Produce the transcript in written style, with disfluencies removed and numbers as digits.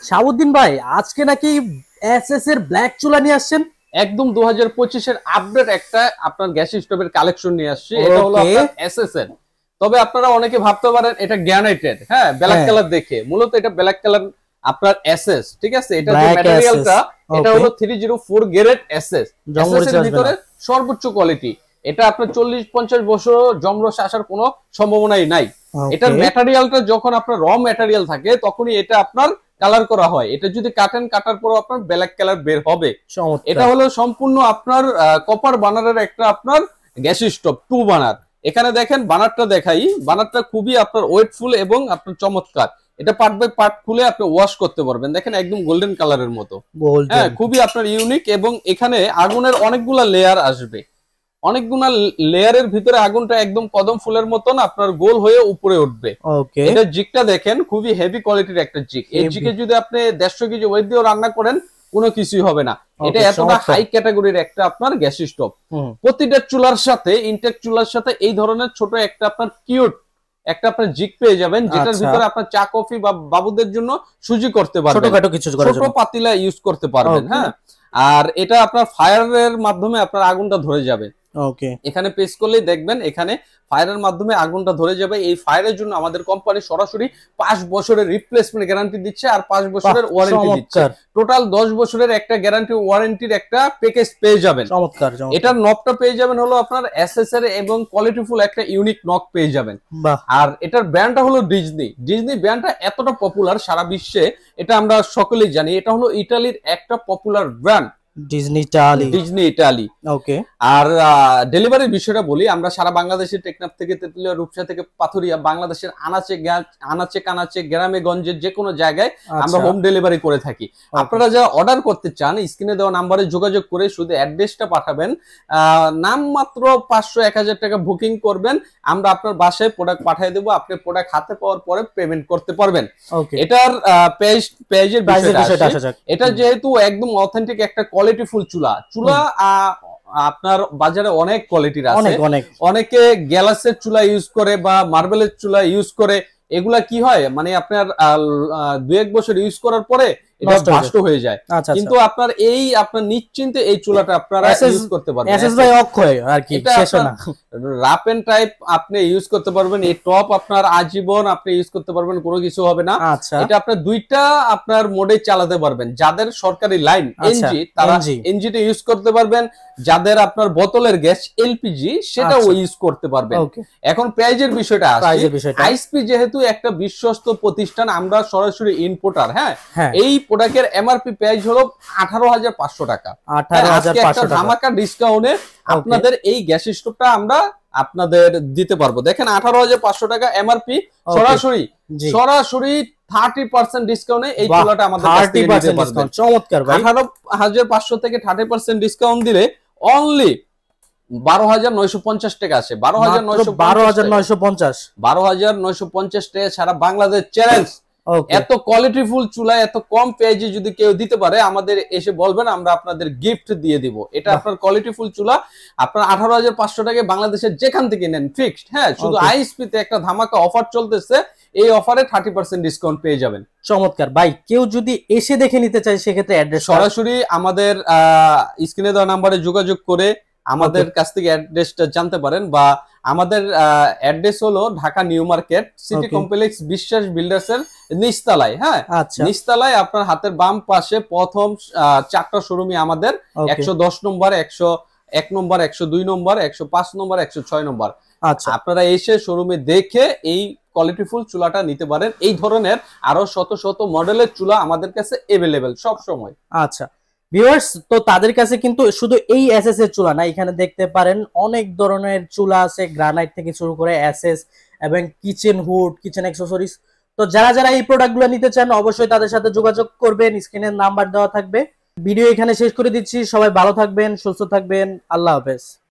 শাহাবুদ্দিন ভাই, আজকে নাকি এসএস এর ব্ল্যাক চুলা নিয়ে আসছেন? একদম 2025 এর আপডেট একটা আপনার গ্যাস স্টোভের কালেকশন নিয়ে আসছি। এটা হলো আপনার এসএস এর। তবে আপনারা অনেকে ভাবতে পারেন এটা গ্যানাইটেড, হ্যাঁ, ব্ল্যাক কালার দেখে। মূলত এটা ব্ল্যাক কালার আপনার এসএস, ঠিক আছে। এটা যে ম্যাটেরিয়ালটা, এটা হলো 304 গ্রেড এসএস। এসএস এর ভিতরে সর্বোচ্চ কোয়ালিটি। এটা আপনার 40-50 বছর জমরস আসার কোনো সম্ভাবনাই নাই। এটার ম্যাটেরিয়ালটা যখন আপনার র ম্যাটেরিয়াল থাকে তখনই এটা আপনার কালার করা হয়। এটা যদি কাটেন, কাটার পর আপনার ব্ল্যাক কালার বের হবে। এটা হলো সম্পূর্ণ আপনার কপার বানারের একটা আপনার গ্যাস স্টোভ 2 বানার। এখানে দেখেন বানারটা দেখাই। বানারটা খুবই আপনার ওয়েটফুল এবং আপনার চমৎকার। এটা পার্ট বাই পার্ট খুলে আপনি ওয়াশ করতে পারবেন। দেখেন একদম গোল্ডেন কালারের মতো, হ্যাঁ, খুবই আপনার ইউনিক। এবং এখানে আগুনের অনেকগুলা লেয়ার আসবে। অনেকগুলা লেয়ারের ভিতরে আগুনটা একদম কদম ফুলের মতন আপনার গোল হয়ে উপরে উঠবে। এটা জিকটা দেখেন, খুবই হেভি কোয়ালিটির একটা জিক। এই জিকে যদি আপনি 150 কেজি ওয়েট দিয়ে রান্না করেন কোনো কিছুই হবে না। এটা এতটা হাই ক্যাটাগরির একটা আপনার গ্যাস স্টোভ। প্রতিটা চুলার সাথে, ইনটেক চুলার সাথে এই ধরনের ছোট একটা আপনার কিউট একটা আপনার জিক পেয়ে যাবেন, যেটার ভিতরে আপনার চা কফি বা বাবুদের জন্য সুজি করতে পারবেন, ছোট পাতিলা ইউজ করতে পারবেন, হ্যাঁ। আর এটা আপনার ফায়ারের মাধ্যমে আপনার আগুনটা ধরে যাবে। এখানে প্রেস করলেই দেখবেন এখানে ফায়ারের মাধ্যমে আগুনটা ধরে যাবে। এই ফায়ারের জন্য আমাদের কোম্পানি সরাসরি 5 বছরের রিপ্লেসমেন্ট গ্যারান্টি দিচ্ছে আর 5 বছরের ওয়ারেন্টি দিচ্ছে। টোটাল 10 বছরের একটা গ্যারান্টি ওয়ারেন্টির একটা প্যাকেজ পেয়ে যাবেন। এটার নবটা পেয়ে যাবেন হলো আপনার এসএস এর এবং কোয়ালিটিফুল একটা ইউনিক নক পেয়ে যাবেন। আর এটার ব্র্যান্ডটা হলো ডিজনি। ডিজনি ব্র্যান্ডটা এতটা পপুলার সারা বিশ্বে, এটা আমরা সকলেই জানি। এটা হলো ইতালির একটা পপুলার ব্র্যান্ড, ডিজনি ইটালি। ওকে। আর ডেলিভারির বিষয়টা বলি, আমরা সারা বাংলাদেশের টেকনাফ থেকে তেতুলিয়া, রূপসা থেকে পাথুরিয়া, বাংলাদেশের আনাচে কানাচে গ্রামে গঞ্জের যে কোনো জায়গায় আমরা হোম ডেলিভারি করে থাকি। আপনারা যারা অর্ডার করতে চান স্ক্রিনে দেওয়া নাম্বারে যোগাযোগ করে শুধু অ্যাড্রেসটা পাঠাবেন। নাম মাত্র 500-1000 টাকা বুকিং করবেন, আমরা আপনার বাসায় প্রোডাক্ট পাঠিয়ে দেবো। আপনি প্রোডাক্ট হাতে পাওয়ার পরে পেমেন্ট করতে পারবেন। এটার পেজের বিষয়টা, এটা যেহেতু একদম অথেন্টিক একটা কোয়ালিটিফুল চুলা। আপনার বাজারে অনেক কোয়ালিটির আছে। অনেকে গ্যালাসের চুলা ইউজ করে বা মার্বেলের চুলা ইউজ করে। এগুলা কি হয়, মানে আপনার 2-1 বছর ইউজ করার পরে এটা নষ্ট হয়ে যায়। কিন্তু আপনার আপনার নিশ্চিন্তে এই চুলাটা আপনারা ইউজ করতে পারবেন। এসএস ভাই অক্ষয় আর কি, শেষ না, রাপ এন্ড টাইপ আপনি ইউজ করতে পারবেন। এই টপ আপনার আজীবন আপনি ইউজ করতে পারবেন, কোনো কিছু হবে না। এটা আপনার দুইটা আপনার মোডে চালাতে পারবেন। যাদের সরকারি লাইন এনজি, তারা এনজিটা ইউজ করতে পারবেন। যাদের আপনার বোতলের গ্যাস এলপিজি, সেটাও ইউজ করতে পারবেন। এখন প্রাইজের বিষয়টা আসে। আইএসপি যেহেতু একটা বিশ্বস্ত প্রতিষ্ঠান, আমরা সরাসরি ইম্পোর্টার, হ্যাঁ। এই প্রোডাক্টের এমআরপি প্রাইস হলো 18,500 টাকা। আজকে একটা ধামাকা ডিসকাউন্টে আপনাদের এই গ্যাস স্টোভটা আমরা আপনাদের দিতে পারবো। দেখেন 18,500 টাকা এমআরপি, সরাসরি 30% ডিসকাউন্টে এই চুলাটা আমাদের কাছ থেকে নিতে পারবেন। চমৎকার ভাই। 18,500 থেকে 30% ডিসকাউন্ট দিলে অনলি 12,950 টাকা আসে। 12,950 টাকা সারা বাংলাদেশ চ্যালেঞ্জ। এত কোয়ালিটিফুল চুলা এত কম প্রাইসে যদি কেউ দিতে পারে, আমাদের এসে বলবেন, আমরা আপনাদের গিফট দিয়ে দিব। এটা আপনার কোয়ালিটিফুল চুলা। আপনার 18,500 টাকায় বাংলাদেশের যেখান থেকে নেন ফিক্সড, হ্যাঁ। শুধু আইএসপি তে একটা ধামাকা অফার চলতেছে, এই অফারে 30% ডিসকাউন্ট পেয়ে যাবেন। চমৎকার ভাই। কেউ যদি এসে দেখে নিতে চায় সেক্ষেত্রে অ্যাড্রেস সরাসরি আমাদের স্ক্রিনে দেওয়া নাম্বারে যোগাযোগ করে আমাদের কাছ থেকে অ্যাড্রেসটা জানতে পারেন। বা আমাদের অ্যাড্রেস হলো Dhaka new market city complex বিশ্বাস বিল্ডার্স এর নিচতলায়, হ্যাঁ। নিচতলায় আপনার হাতের বাম পাশে প্রথম 4টা শোরুমই আমাদের। 110 নম্বর, 101 নম্বর, 102 নম্বর, 105 নম্বর, 106 নম্বর। আপনারা এসে শোরুমে দেখে এই কোয়ালিটিফুল চুলাটা নিতে পারেন। এই ধরনের আরো শত শত মডেলের চুলা আমাদের কাছে अवेलेबल সব সময়। আচ্ছা ভিউয়ার্স, তো তাদের কাছে কিন্তু শুধু এই এসএস এর চুলা না, এখানে দেখতে পারেন অনেক ধরনের চুলা আছে, গ্রানাইট থেকে শুরু করে এসএস এবং কিচেন হুড, কিচেন অ্যাকসেসরিজ। তো যারা যারা এই প্রোডাক্টগুলো নিতে চান অবশ্যই তাদের সাথে যোগাযোগ করবেন, স্ক্রিনের নাম্বার দেওয়া থাকবে। ভিডিও এখানে শেষ করে দিচ্ছি। সবাই ভালো থাকবেন, সুস্থ থাকবেন, আল্লাহ হাফেজ।